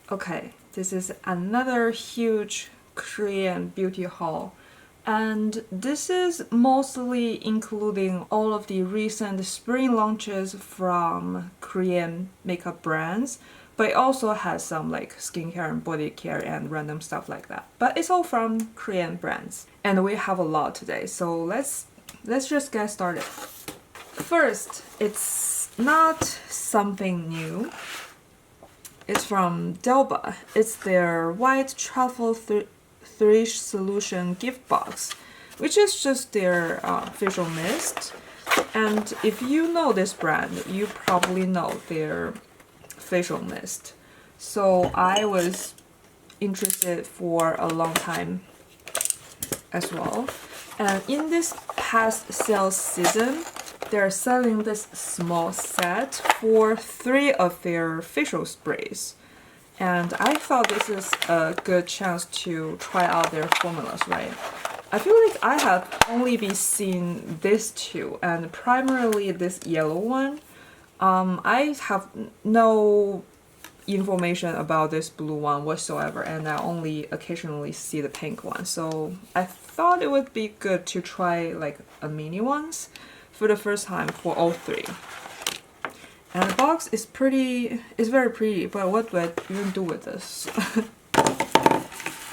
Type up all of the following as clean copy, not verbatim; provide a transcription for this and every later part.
Okay, this is another huge Korean beauty haul. And this is mostly including all of the recent spring launches from Korean makeup brands, but it also has some like skincare and body care and random stuff like that. But it's all from Korean brands. And we have a lot today, so let's just get started. First, it's not something new. It's from Dalba. It's their white truffle thresh solution gift box, which is just their facial mist. And if you know this brand, you probably know their facial mist. So I was interested for a long time as well. And in this past sales season, they're selling this small set for 3 of their facial sprays. And I thought this is a good chance to try out their formulas, right? I feel like I have only been seeing these 2, and primarily this yellow one. I have no information about this blue one whatsoever, and I only occasionally see the pink one. So I thought it would be good to try like a mini ones for the first time for all 3. And the box is very pretty, but what do I even do with this?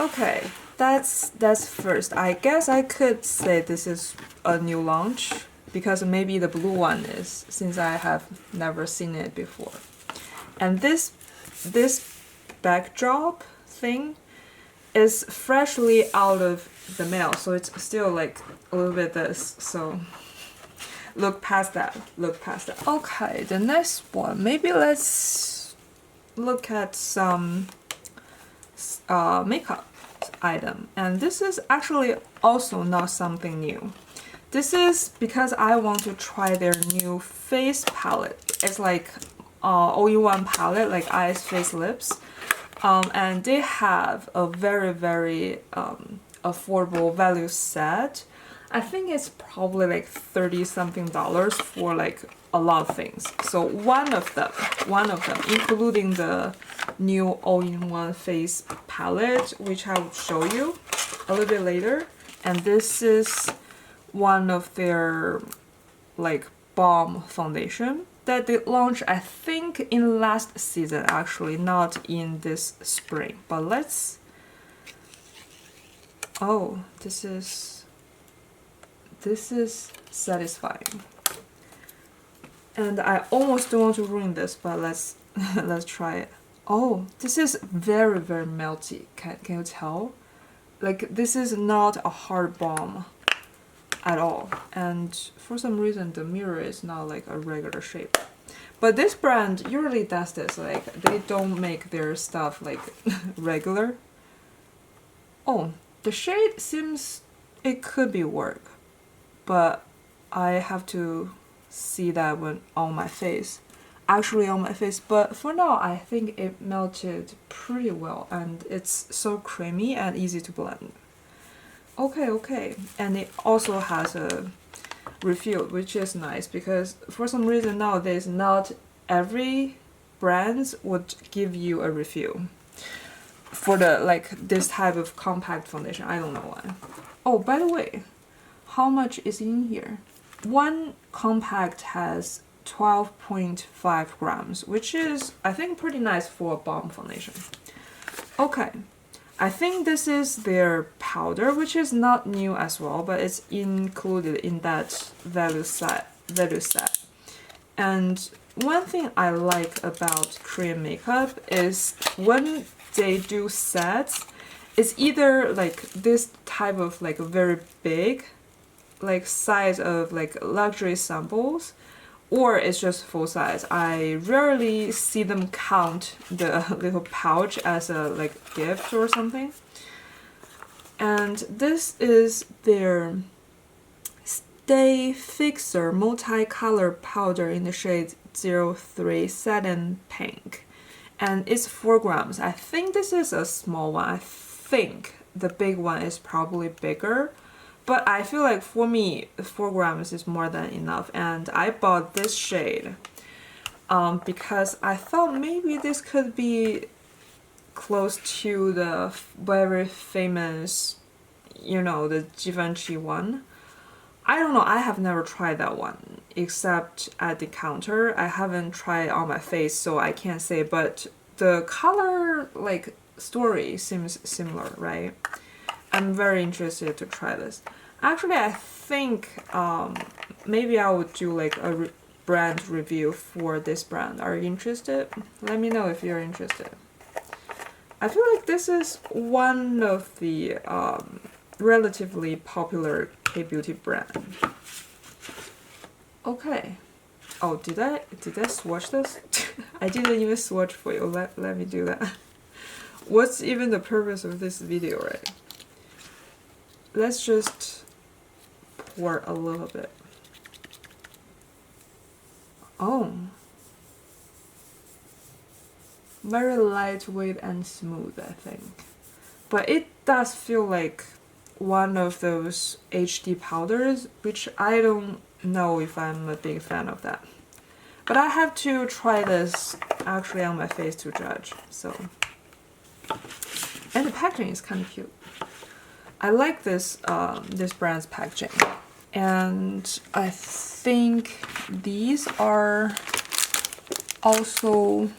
Okay, that's first. I guess I could say this is a new launch, because maybe the blue one is, since I have never seen it before. And this backdrop thing is freshly out of the mail, so it's still like a little bit this, so look past that. Okay, the next one, maybe let's look at some makeup item. And this is actually also not something new. This is because I want to try their new face palette. It's like all-in-one palette, like eyes, face, lips. And they have a very affordable value set. I think it's probably like $30 something for like a lot of things. So one of them, including the new all-in-one face palette, which I will show you a little bit later. And this is one of their like balm foundation that they launched, I think, in last season, actually, not in this spring. But let's... Oh, this is satisfying. And I almost don't want to ruin this, but let's try it. Oh, this is very melty. Can you tell? Like, this is not a hard balm at all. And for some reason, the mirror is not like a regular shape. But this brand usually does this. Like, they don't make their stuff like regular. Oh, the shade seems it could be work, but I have to see that when on my face. Actually on my face, but for now I think it melted pretty well, and it's so creamy and easy to blend. Okay, and it also has a refill, which is nice, because for some reason nowadays not every brands would give you a refill for the like this type of compact foundation. I don't know why. Oh, by the way, how much is in here? One compact has 12.5 grams, which is, I think, pretty nice for a balm foundation. Okay, I think this is their powder, which is not new as well, but it's included in that value set. And one thing I like about Korean makeup is when they do sets, it's either like this type of like very big like size of like luxury samples, or it's just full size. I rarely see them count the little pouch as a like gift or something. And this is their Stay Fixer multicolor powder in the shade 03 Satin Pink, and it's 4 grams. I think this is a small one. I think the big one is probably bigger, but I feel like for me 4 grams is more than enough. And I bought this shade because I thought maybe this could be close to the very famous, you know, the Givenchy one. I don't know, I have never tried that one except at the counter. I haven't tried it on my face, so I can't say, but the color like story seems similar, right? I'm very interested to try this. Actually, I think maybe I would do like a brand review for this brand. Are you interested? Let me know if you're interested. I feel like this is one of the relatively popular K-beauty brand. Okay. Oh, did I swatch this? I didn't even swatch for you. Let me do that. What's even the purpose of this video, right? Let's just pour a little bit. Oh. Very lightweight and smooth, I think. But it does feel like one of those HD powders, which I don't know if I'm a big fan of that. But I have to try this actually on my face to judge, so. And the packaging is kind of cute. I like this this brand's packaging. And I think these are also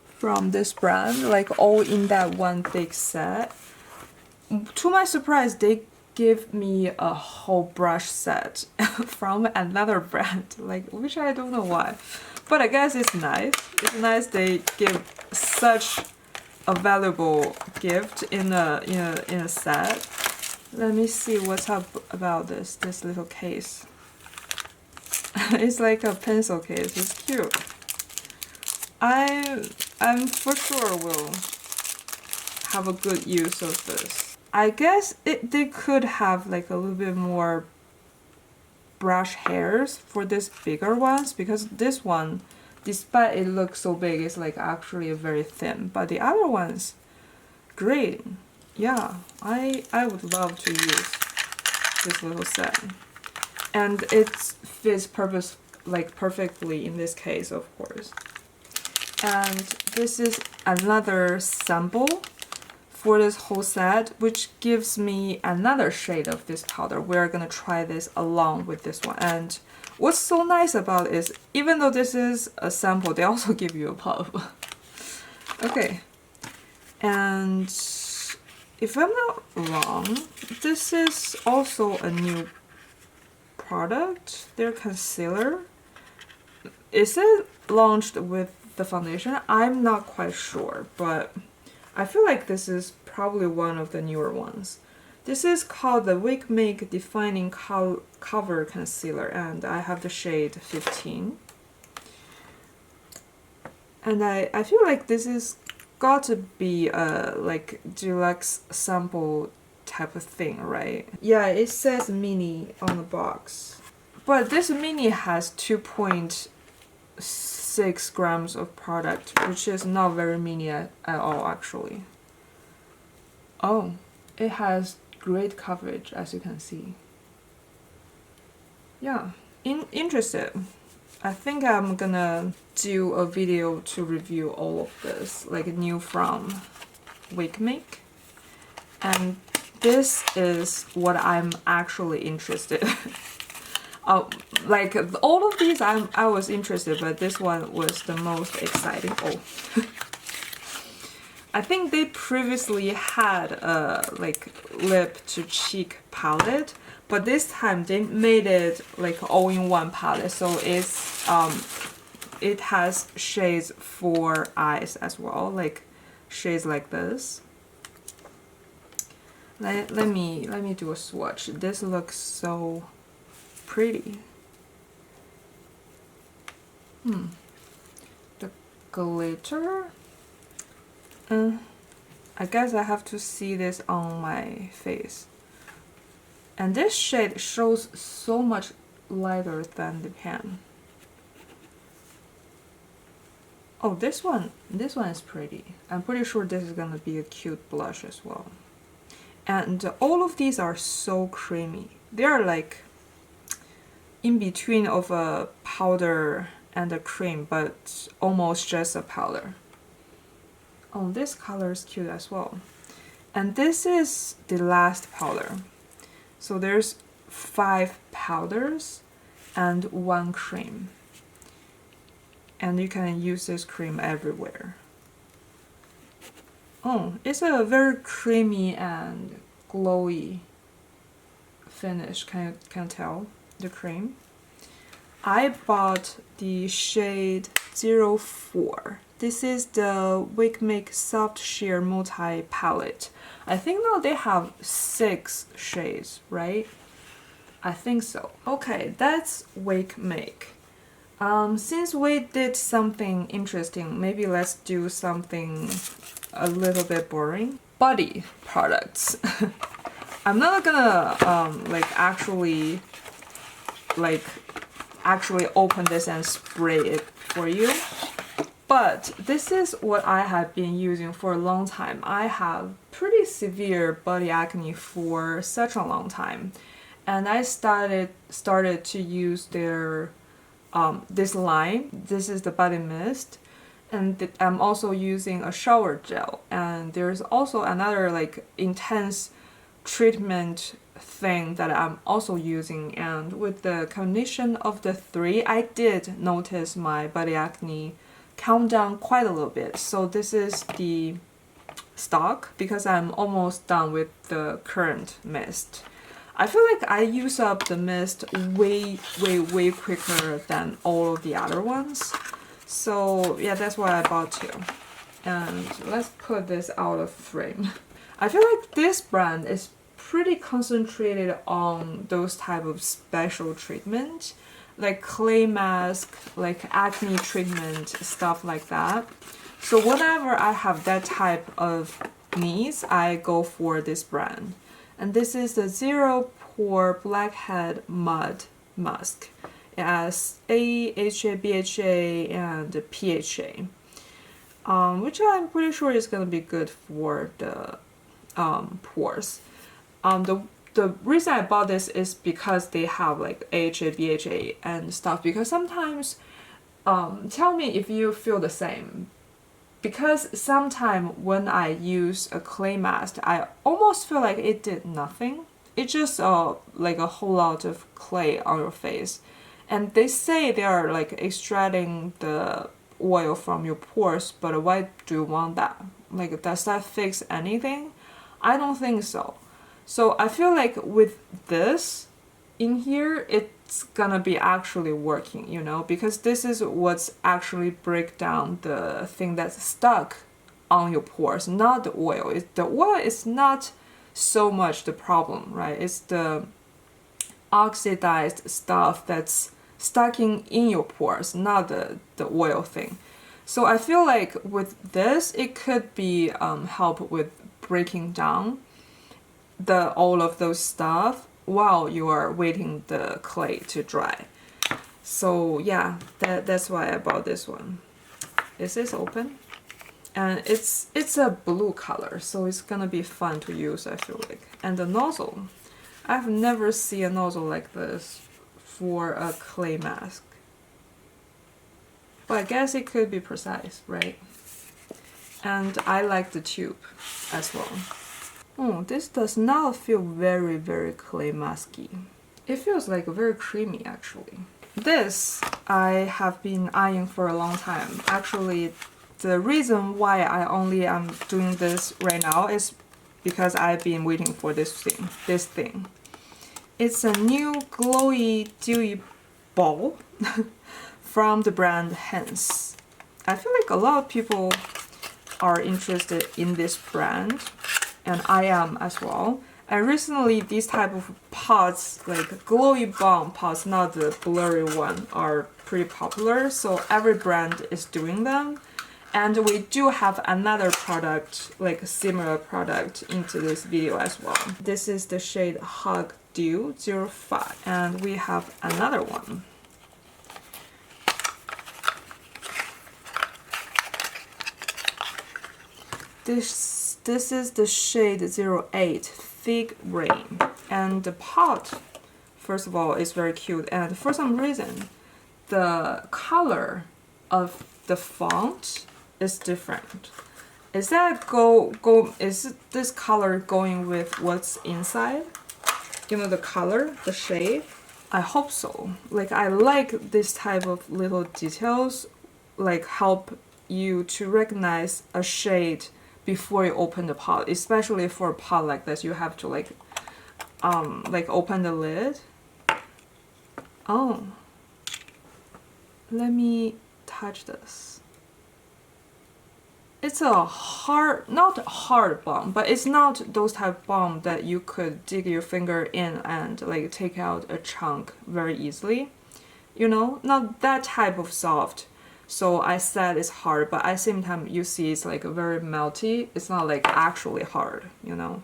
from this brand, like all in that one big set. To my surprise, they give me a whole brush set from another brand, like, which I don't know why, but I guess it's nice. It's nice they give such a valuable gift in a set. Let me see what's up about this little case. It's like a pencil case. It's cute. I'm for sure will have a good use of this. I guess they could have like a little bit more brush hairs for this bigger ones, because this one, despite it looks so big, it's like actually very thin. But the other ones, great. Yeah, I would love to use this little set. And it fits perfectly in this case, of course. And this is another sample for this whole set, which gives me another shade of this powder. We're gonna try this along with this one. And what's so nice about it is, even though this is a sample, they also give you a puff. Okay, and if I'm not wrong, this is also a new product, their concealer. Is it launched with the foundation? I'm not quite sure, but I feel like this is probably one of the newer ones. This is called the Wake Make Defining Cover Concealer, and I have the shade 15. And I feel like this is got to be a like deluxe sample type of thing, right? Yeah, it says mini on the box. But this mini has 2.6 grams of product, which is not very mini at all, actually. Oh, it has great coverage, as you can see. Yeah, interested. I think I'm gonna do a video to review all of this, like new from Wake Make. And this is what I'm actually interested in. Like all of these I was interested, but this one was the most exciting. Oh. I think they previously had a like lip to cheek palette, but this time they made it like all-in-one palette, so it's it has shades for eyes as well, like shades like this. Let me do a swatch. This looks so pretty. The glitter. I guess I have to see this on my face. And this shade shows so much lighter than the pan. Oh, this one is pretty. I'm pretty sure this is gonna be a cute blush as well. And all of these are so creamy. They are like in between of a powder and a cream, but almost just a powder. Oh, this color is cute as well. And this is the last powder. So there's 5 powders and 1 cream. And you can use this cream everywhere. Oh, it's a very creamy and glowy finish. Can you tell the cream? I bought the shade 04. This is the Wake Make Soft Sheer Multi Palette. I think now they have 6 shades, right? I think so. Okay, that's Wake Make. Since we did something interesting, maybe let's do something a little bit boring. Body products. I'm not gonna actually open this and spray it for you. But this is what I have been using for a long time. I have pretty severe body acne for such a long time. And I started to use their this line. This is the body mist. And I'm also using a shower gel. And there's also another like intense treatment thing that I'm also using, and with the combination of the 3, I did notice my body acne calm down quite a little bit. So this is the stock because I'm almost done with the current mist. I feel like I use up the mist way quicker than all of the other ones. So yeah, that's why I bought 2. And let's put this out of frame. I feel like this brand is pretty concentrated on those type of special treatment, like clay mask, like acne treatment, stuff like that. So whenever I have that type of needs, I go for this brand. And this is the Zero Pore Blackhead Mud Mask. It has AHA, BHA, and PHA, which I'm pretty sure is going to be good for the pores. The reason I bought this is because they have like AHA, BHA and stuff, because sometimes, tell me if you feel the same, because sometimes when I use a clay mask, I almost feel like it did nothing. It's just like a whole lot of clay on your face. And they say they are like extracting the oil from your pores, but why do you want that? Like, does that fix anything? I don't think so. So I feel like with this in here, it's gonna be actually working, you know, because this is what's actually break down the thing that's stuck on your pores, not the oil. The oil is not so much the problem, right? It's the oxidized stuff that's stuck in your pores, not the oil thing. So I feel like with this, it could be help with breaking down all of those stuff while you are waiting the clay to dry. So yeah, that's why I bought this one. Is this open? And it's a blue color, so it's gonna be fun to use, I feel like. And the nozzle, I've never seen a nozzle like this for a clay mask. But I guess it could be precise, right? And I like the tube as well. Oh, this does not feel very clay masky. It feels like very creamy actually. This I have been eyeing for a long time. Actually, the reason why I only am doing this right now is because I've been waiting for this thing. It's a new glowy dewy ball from the brand Hince. I feel like a lot of people are interested in this brand, and I am as well. And recently these type of pots, like glowy balm pots, not the blurry one, are pretty popular, so every brand is doing them. And we do have another product, like a similar product, into this video as well. This is the shade Hug Dew 05, and we have another one. This is the shade 08 Fig Rain, and the pot, first of all, is very cute, and for some reason the color of the font is different. Is that is this color going with what's inside? You know, the color, the shade? I hope so. Like, I like this type of little details, like help you to recognize a shade before you open the pot, especially for a pot like this. You have to like open the lid. Oh, let me touch this. It's a hard, not hard balm, but it's not those type of balm that you could dig your finger in and like take out a chunk very easily. You know, not that type of soft. So I said it's hard, but at the same time you see it's like very melty. It's not like actually hard, you know.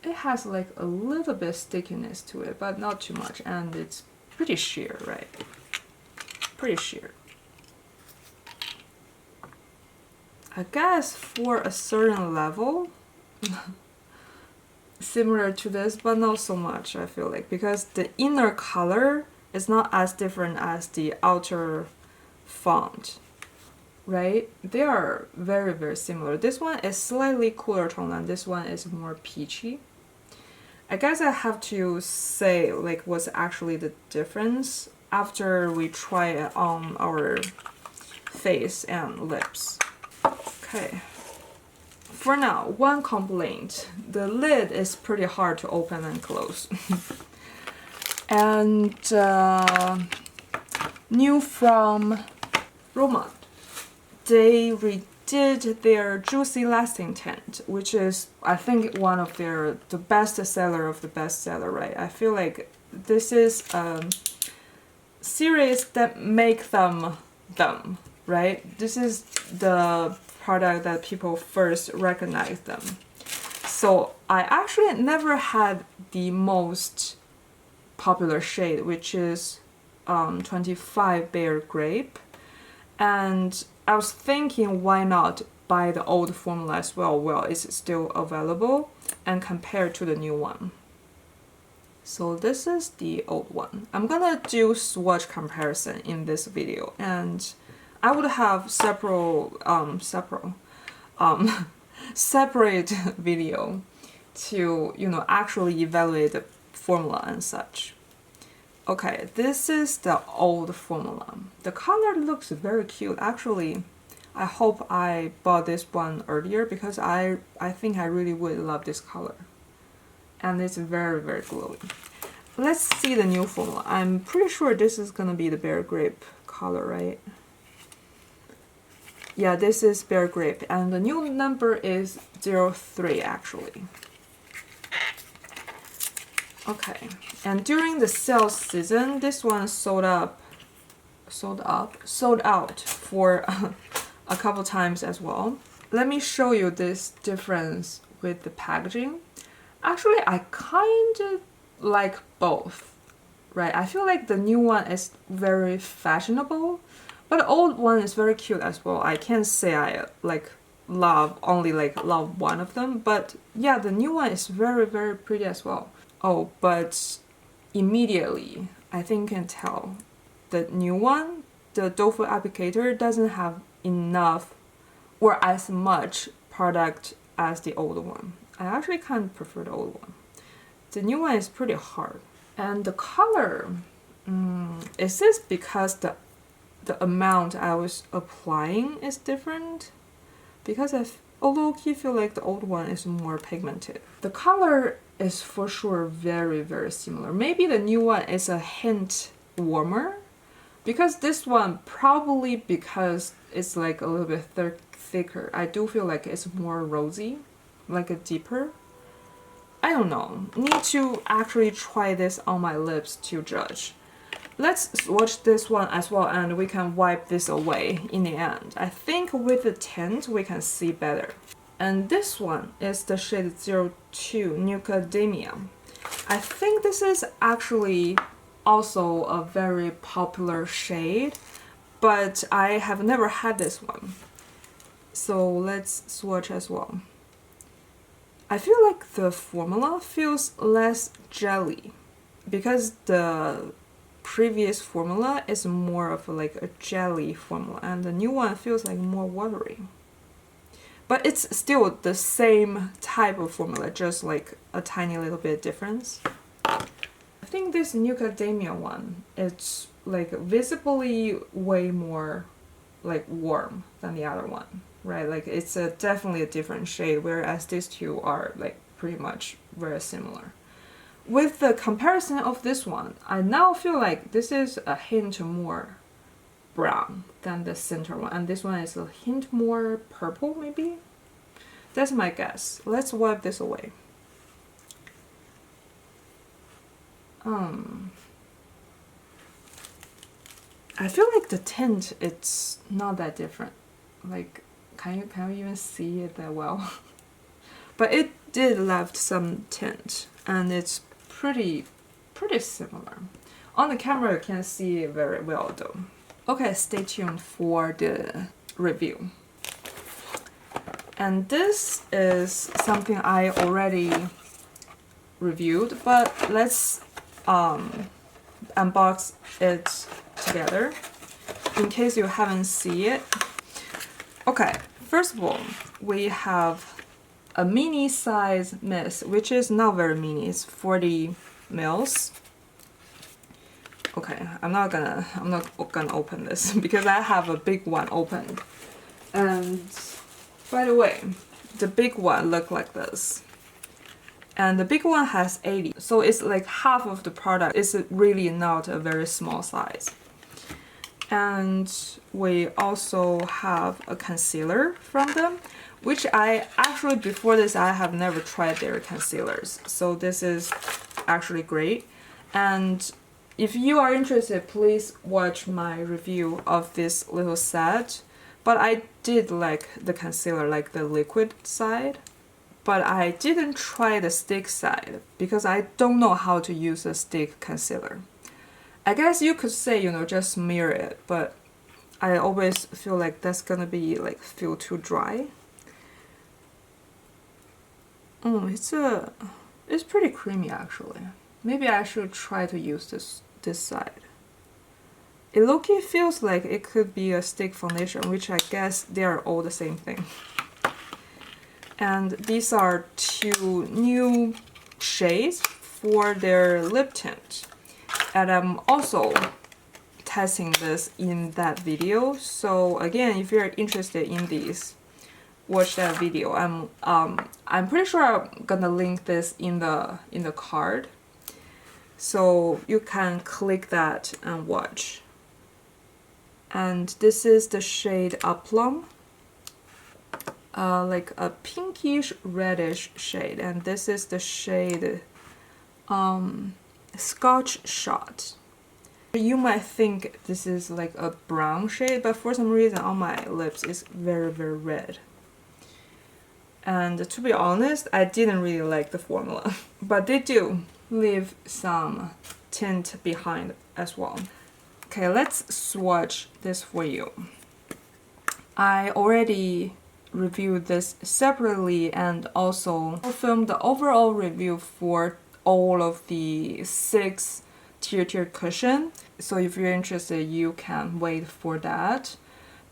It has like a little bit stickiness to it, but not too much, and it's pretty sheer, right? Pretty sheer. I guess for a certain level, similar to this, but not so much, I feel like, because the inner color is not as different as the outer font, right? They are very, very similar. This one is slightly cooler tone and this one is more peachy. I guess I have to say like what's actually the difference after we try it on our face and lips. Okay, for now, one complaint. The lid is pretty hard to open and close. And new from rom&nd, they redid their Juicy Lasting Tint, which is, I think, one of the best seller of the best seller, right? I feel like this is a series that make them, right? This is the product that people first recognize them. So I actually never had the most popular shade, which is 25 Bear Grape, and I was thinking why not buy the old formula as well. Well, it's still available and compared to the new one. So this is the old one. I'm gonna do swatch comparison in this video, and I would have separate video to, you know, actually evaluate the formula and such. Okay, this is the old formula. The color looks very cute. Actually, I hope I bought this one earlier because I think I really would love this color. And it's very, very glowy. Let's see the new formula. I'm pretty sure this is gonna be the Bear Grape color, right? Yeah, this is Bear Grape, and the new number is 03 actually. Okay, and during the sales season, this one sold out for a couple times as well. Let me show you this difference with the packaging. Actually, I kind of like both, right? I feel like the new one is very fashionable, but the old one is very cute as well. I can't say I love one of them, but yeah, the new one is very, very pretty as well. Oh, but immediately, I think you can tell the new one, the doe-foot applicator, doesn't have enough or as much product as the old one. I actually kind of prefer the old one. The new one is pretty hard. And the color, is this because the amount I was applying is different? Because I low-key feel like the old one is more pigmented. The color is for sure very, very similar. Maybe the new one is a hint warmer, because this one, probably because it's like a little bit thicker, I do feel like it's more rosy, like a deeper. I don't know. Need to actually try this on my lips to judge. Let's swatch this one as well, and we can wipe this away in the end. I think with the tint we can see better. And this one is the shade 02 Nucademia. I think this is actually also a very popular shade, but I have never had this one. So let's swatch as well. I feel like the formula feels less jelly because the previous formula is more of like a jelly formula, and the new one feels like more watery. but it's still the same type of formula, just like a tiny little bit difference. I think this New Academia one, it's like visibly way more like warm than the other one, right? Like it's definitely a different shade, whereas these two are like pretty much very similar. With the comparison of this one, I now feel like this is a hint more brown than the center one, and this one is a hint more purple maybe. That's my guess. Let's wipe this away. I feel like the tint, it's not that different. Like, can you even see it that well? But it did left some tint, and it's pretty similar. On the camera, you can't see it very well though. Okay, stay tuned for the review. And this is something I already reviewed, but let's unbox it together in case you haven't seen it. Okay, first of all, we have a mini size mist, which is not very mini, it's 40 mils. Okay, I'm not gonna open this because I have a big one open. And by the way, the big one look like this. And the big one has 80, so it's like half of the product. It's really not a very small size. And we also have a concealer from them, which I actually, before this, I have never tried their concealers. So this is actually great. And if you are interested, please watch my review of this little set. But I did like the concealer, like the liquid side. But I didn't try the stick side because I don't know how to use a stick concealer. I guess you could say, you know, just smear it, but I always feel like that's gonna be like feel too dry. Oh, it's pretty creamy actually. Maybe I should try to use this side. It low-key feels like it could be a stick foundation, which I guess they are all the same thing. And these are two new shades for their lip tint. And I'm also testing this in that video. So again, if you're interested in these, watch that video. I'm pretty sure I'm gonna link this in the card. So you can click that and watch. And this is the shade Plum. Like a pinkish reddish shade, and this is the shade Scotch Shot. You might think this is like a brown shade, but for some reason on my lips it's very red. And to be honest, I didn't really like the formula, but they do leave some tint behind as well. Okay, let's swatch this for you. I already reviewed this separately and also filmed the overall review for all of the 6 tirtir cushion. So if you're interested, you can wait for that.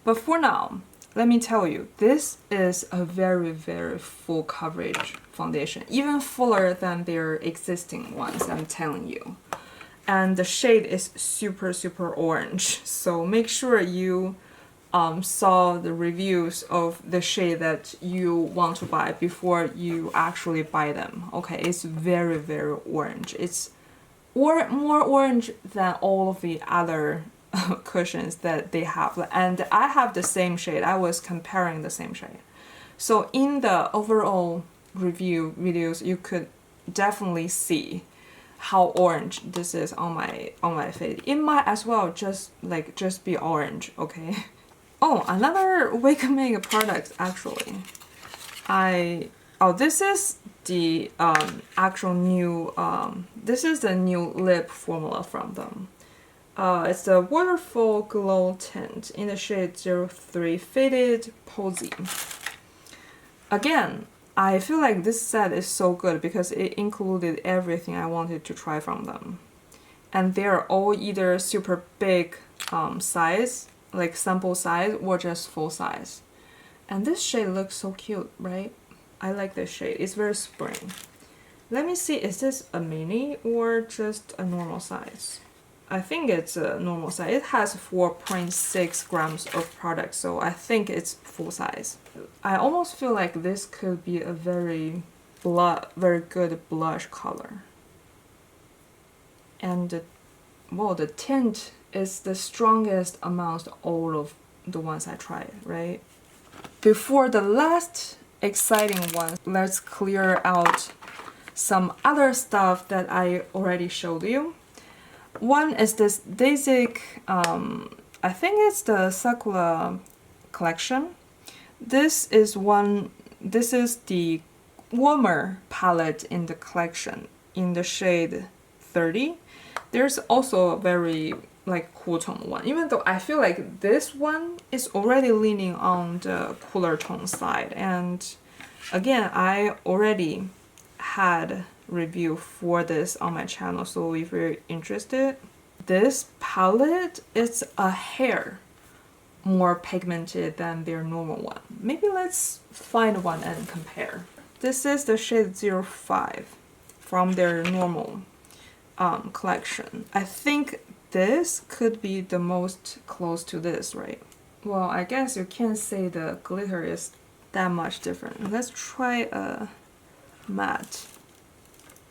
But for now, let me tell you, this is a very full coverage foundation, even fuller than their existing ones, I'm telling you. And the shade is super orange, so make sure you saw the reviews of the shade that you want to buy before you actually buy them. Okay, it's very orange. It's more orange than all of the other cushions that they have, and I have the same shade. I was comparing the same shade. So in the overall review videos, you could definitely see how orange this is on my face. It might as well just be orange, okay? Oh, another Wake Make product actually. This is the actual new this is the new lip formula from them. It's the Waterfall Glow Tint in the shade 03 Faded Posy. Again, I feel like this set is so good because it included everything I wanted to try from them. And they're all either super big size, like sample size, or just full size. And this shade looks so cute, right? I like this shade. It's very spring. Let me see, is this a mini or just a normal size? I think it's a normal size. It has 4.6 grams of product, so I think it's full size. I almost feel like this could be a very good blush color. And well, the tint is the strongest amongst all of the ones I tried, right? Before the last exciting one, let's clear out some other stuff that I already showed you. One is this Daisique, I think it's the SUQQU collection. This is the warmer palette in the collection in the shade 30. There's also a very like cool tone one, even though I feel like this one is already leaning on the cooler tone side. And again, I already had review for this on my channel, so if you're interested, this palette is a hair more pigmented than their normal one. Maybe let's find one and compare. This is the shade 05 from their normal collection. I think this could be the most close to this, right? Well, I guess you can't say the glitter is that much different. Let's try a matte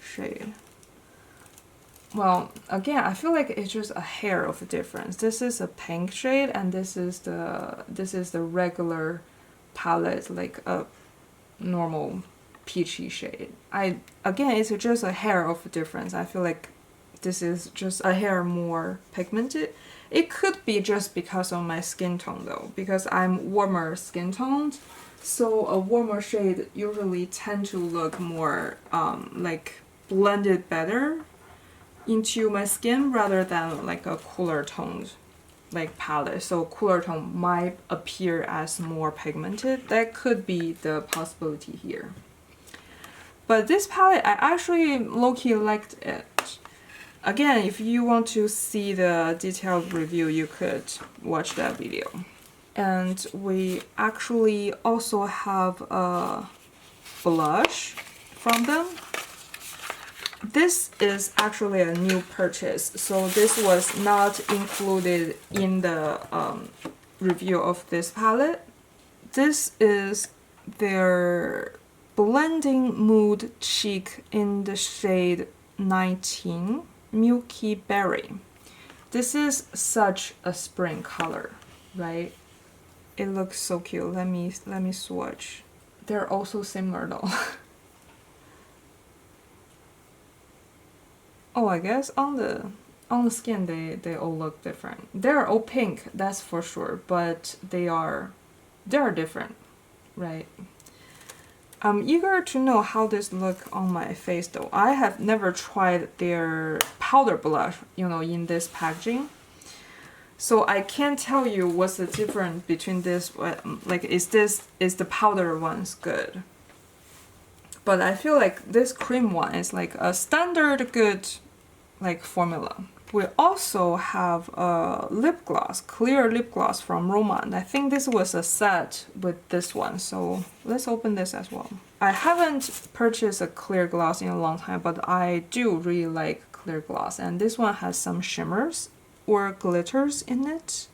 shade. Well, again, I feel like it's just a hair of a difference. This is a pink shade, and this is the regular palette, like a normal peachy shade. Again, it's just a hair of a difference. I feel like this is just a hair more pigmented. It could be just because of my skin tone though, because I'm warmer skin toned. So a warmer shade usually tend to look more like blended better into my skin rather than like a cooler toned like palette. So cooler tone might appear as more pigmented. That could be the possibility here. But this palette, I actually low-key liked it. Again, if you want to see the detailed review, you could watch that video. And we actually also have a blush from them. This is actually a new purchase, so this was not included in the review of this palette. This is their Blending Mood Cheek in the shade 19, Milky Berry. This is such a spring color, right? It looks so cute. Let me swatch. They're also similar though. Oh, I guess on the skin they all look different. They're all pink, that's for sure, but they are different, right? I'm eager to know how this look on my face though. I have never tried their powder blush, you know, in this packaging. So I can't tell you what's the difference between this, like is the powder ones good? But I feel like this cream one is like a standard good like formula. We also have a lip gloss, clear lip gloss from rom&nd. I think this was a set with this one, so let's open this as well. I haven't purchased a clear gloss in a long time, but I do really like clear gloss, and this one has some shimmers or glitters in it.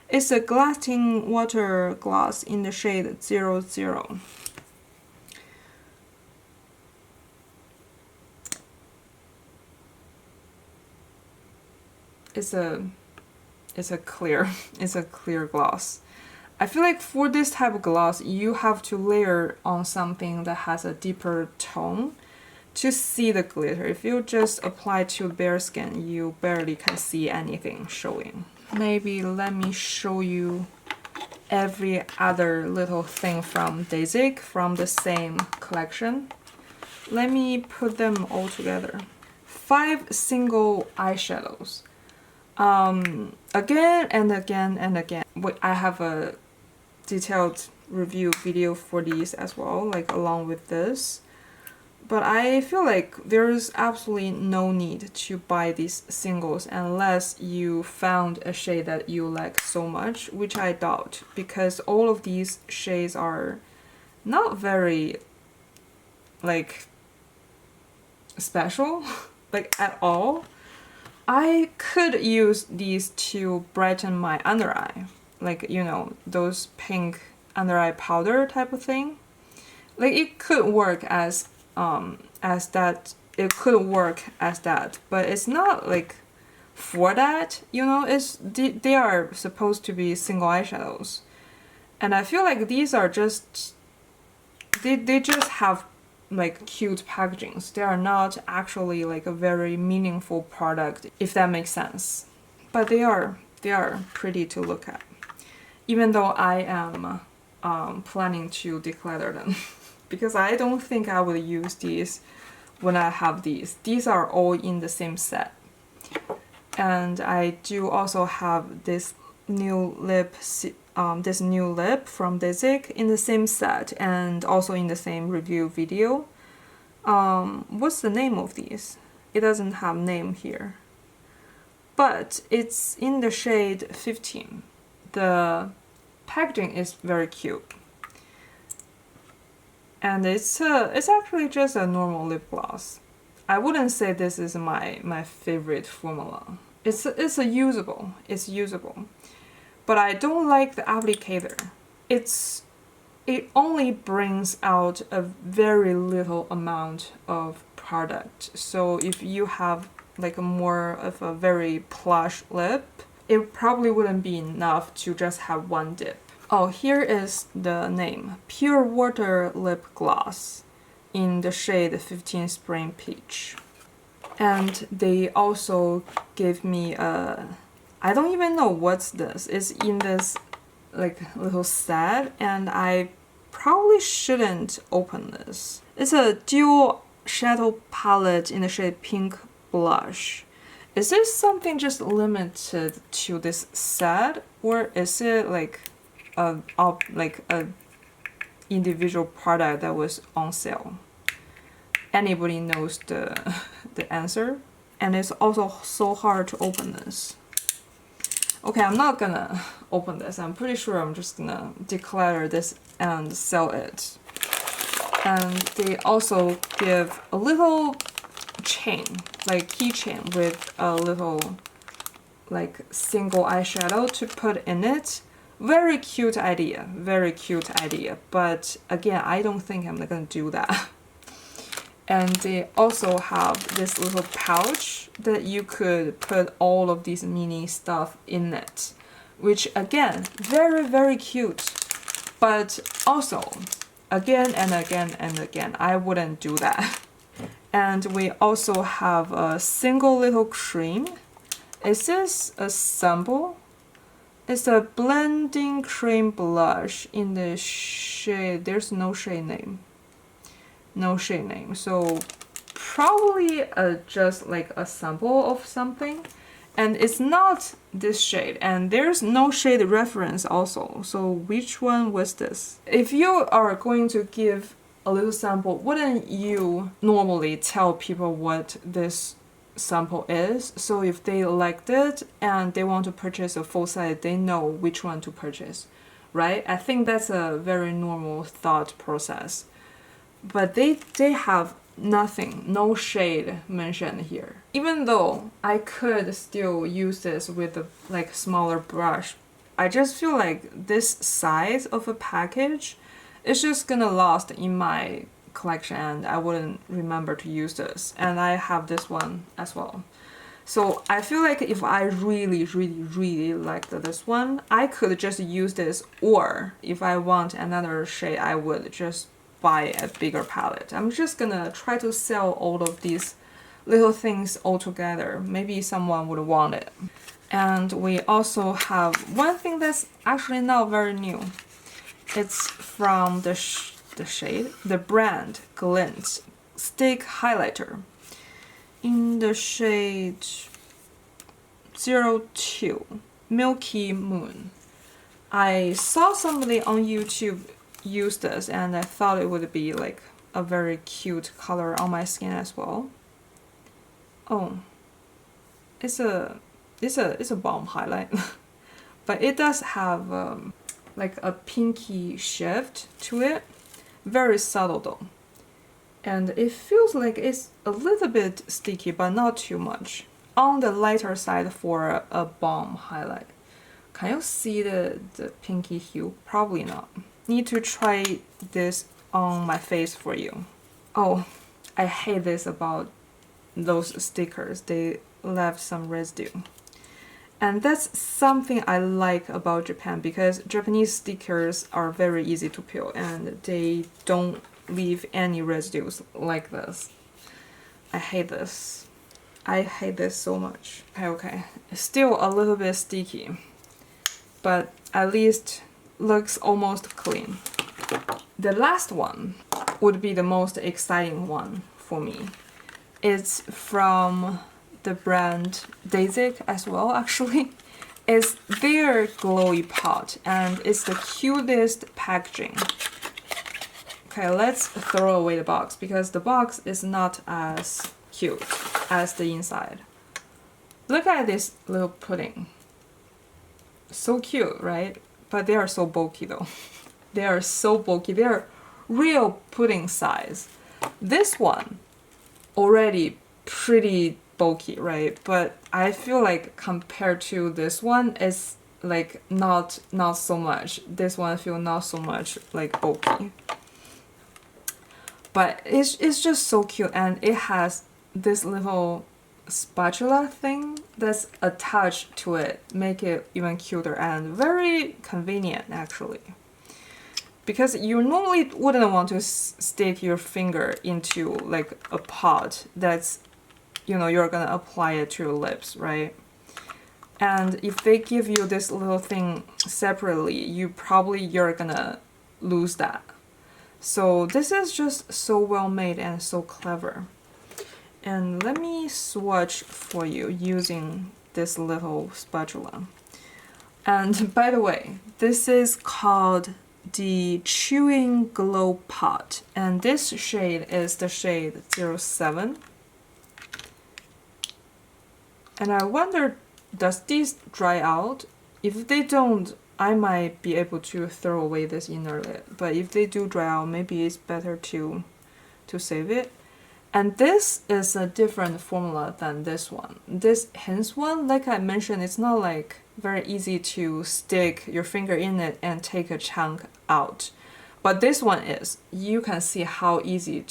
It's a glassing water gloss in the shade 00. It's a clear gloss. I feel like for this type of gloss, you have to layer on something that has a deeper tone to see the glitter. If you just apply to bare skin, you barely can see anything showing. Maybe let me show you every other little thing from Daisique from the same collection. Let me put them all together. 5 single eyeshadows. Again and again and again. I have a detailed review video for these as well, like along with this. But I feel like there's absolutely no need to buy these singles unless you found a shade that you like so much, which I doubt, because all of these shades are not very like special like at all. I could use these to brighten my under eye, like, you know, those pink under eye powder type of thing. Like, it could work as that. It could work as that, but it's not like for that, you know. They are supposed to be single eyeshadows, and I feel like these are just they just have like cute packagings. They are not actually like a very meaningful product, if that makes sense. But they are pretty to look at, even though I am planning to declutter them because I don't think I would use these when I have these. These are all in the same set. And I do also have this new lip from Daisique in the same set and also in the same review video. What's the name of these? It doesn't have name here, but it's in the shade 15. The packaging is very cute, and it's actually just a normal lip gloss. I wouldn't say this is my favorite formula. It's usable, but I don't like the applicator. It only brings out a very little amount of product. So if you have like more of a very plush lip, it probably wouldn't be enough to just have one dip. Oh, here is the name. Pure Water Lip Gloss in the shade 15 Spring Peach. And they also gave me a... I don't even know what's this. It's in this like little set, and I probably shouldn't open this. It's a dual shadow palette in the shade Pink Blush. Is this something just limited to this set, or is it like a individual product that was on sale? Anybody knows the answer? And it's also so hard to open this. Okay, I'm not gonna open this. I'm pretty sure I'm just gonna declutter this and sell it. And they also give a little chain, like keychain with a little like single eyeshadow to put in it. Very cute idea, but again, I don't think I'm gonna do that. And they also have this little pouch that you could put all of these mini stuff in it, which again, very cute. But also, again and again, I wouldn't do that. And we also have a single little cream. Is this a sample? It's a blending cream blush in the shade, there's no shade name. So probably just like a sample of something, and it's not this shade, and there's no shade reference also. So which one was this? If you are going to give a little sample, wouldn't you normally tell people what this sample is? So if they liked it and they want to purchase a full size, they know which one to purchase, right? I think that's a very normal thought process. But they have nothing, no shade mentioned here. Even though I could still use this with a like smaller brush, I just feel like this size of a package is just gonna lost in my collection, and I wouldn't remember to use this. And I have this one as well. So I feel like if I really liked this one, I could just use this, or if I want another shade, I would just buy a bigger palette. I'm just gonna try to sell all of these little things all together. Maybe someone would want it. And we also have one thing that's actually not very new. It's from the brand Glint Stick Highlighter in the shade 02 Milky Moon. I saw somebody on YouTube use this, and I thought it would be like a very cute color on my skin as well. Oh, it's a balm highlight, but it does have like a pinky shift to it, very subtle though, and it feels like it's a little bit sticky, but not too much. On the lighter side for a balm highlight. Can you see the pinky hue? Probably not. Need to try this on my face for you. Oh, I hate this about those stickers. They left some residue. And that's something I like about Japan, because Japanese stickers are very easy to peel and they don't leave any residues like this. I hate this. I hate this so much. Okay. It's still a little bit sticky, but at least looks almost clean. The last one would be the most exciting one for me. It's from the brand Daisique as well, actually. It's their glowy pot, and it's the cutest packaging. Okay, let's throw away the box, because the box is not as cute as the inside. Look at this little pudding. So cute, right? But they are so bulky though. They are so bulky. They are real pudding size. This one already pretty bulky, right? But I feel like compared to this one, it's like not so much. This one I feel not so much like bulky. But it's just so cute, and it has this little spatula thing that's attached to it, make it even cuter and very convenient actually. Because you normally wouldn't want to stick your finger into like a pot that's, you know, you're gonna apply it to your lips, right? And if they give you this little thing separately, you're gonna lose that. So this is just so well made and so clever. And let me swatch for you using this little spatula. And by the way, this is called the Chewing Glow Pot, and this shade is the shade 07. And I wonder, does these dry out? If they don't, I might be able to throw away this inner lid, but if they do dry out, maybe it's better to save it. And this is a different formula than this one. This hince one, like I mentioned, it's not like very easy to stick your finger in it and take a chunk out. But this one is. You can see how easy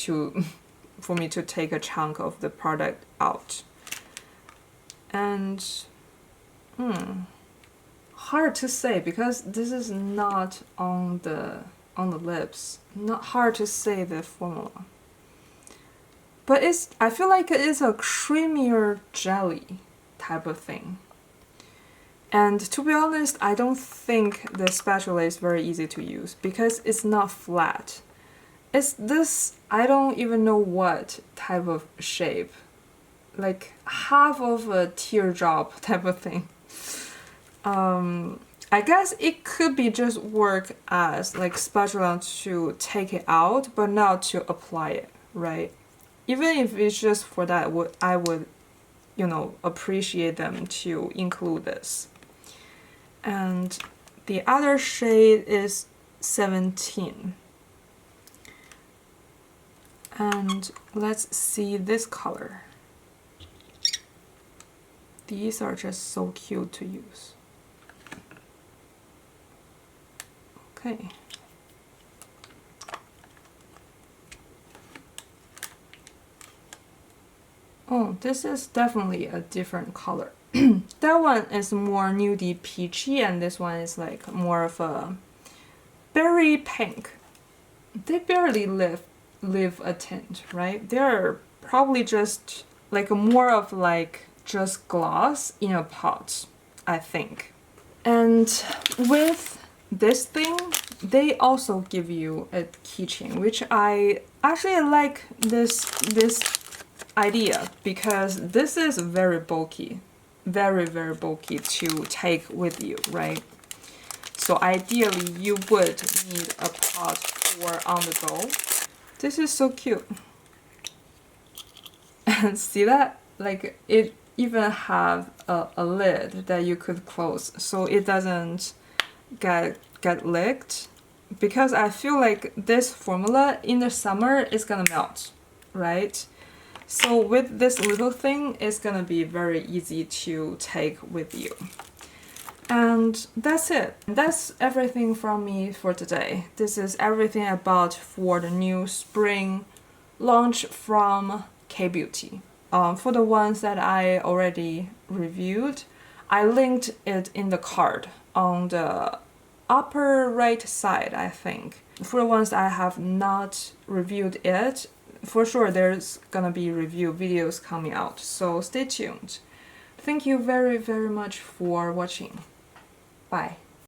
for me to take a chunk of the product out. And hard to say, because this is not on the lips. Not hard to say the formula. But I feel like it is a creamier jelly type of thing. And to be honest, I don't think the spatula is very easy to use because it's not flat. It's this, I don't even know what type of shape. Like half of a teardrop type of thing. I guess it could be just work as like spatula to take it out, but not to apply it, right? Even if it's just for that, I would, you know, appreciate them to include this. And the other shade is 17. And let's see this color. These are just so cute to use. Okay. Oh, this is definitely a different color. That one is more nudie peachy, and this one is like more of a berry pink. They barely leave a tint, right? They're probably just like more of like just gloss in a pot, I think. And with this thing, they also give you a keychain, which I actually like this idea, because this is very bulky, very bulky to take with you, right? So ideally you would need a pot for on the go. This is so cute. And see that? Like, it even have a lid that you could close so it doesn't get licked, because I feel like this formula in the summer is gonna melt, right? So with this little thing, it's gonna be very easy to take with you. And that's it. That's everything from me for today. This is everything about for the new spring launch from K-Beauty. For the ones that I already reviewed, I linked it in the card on the upper right side, I think. For the ones I have not reviewed it, for sure there's gonna be review videos coming out, so stay tuned. Thank you very, very much for watching. Bye.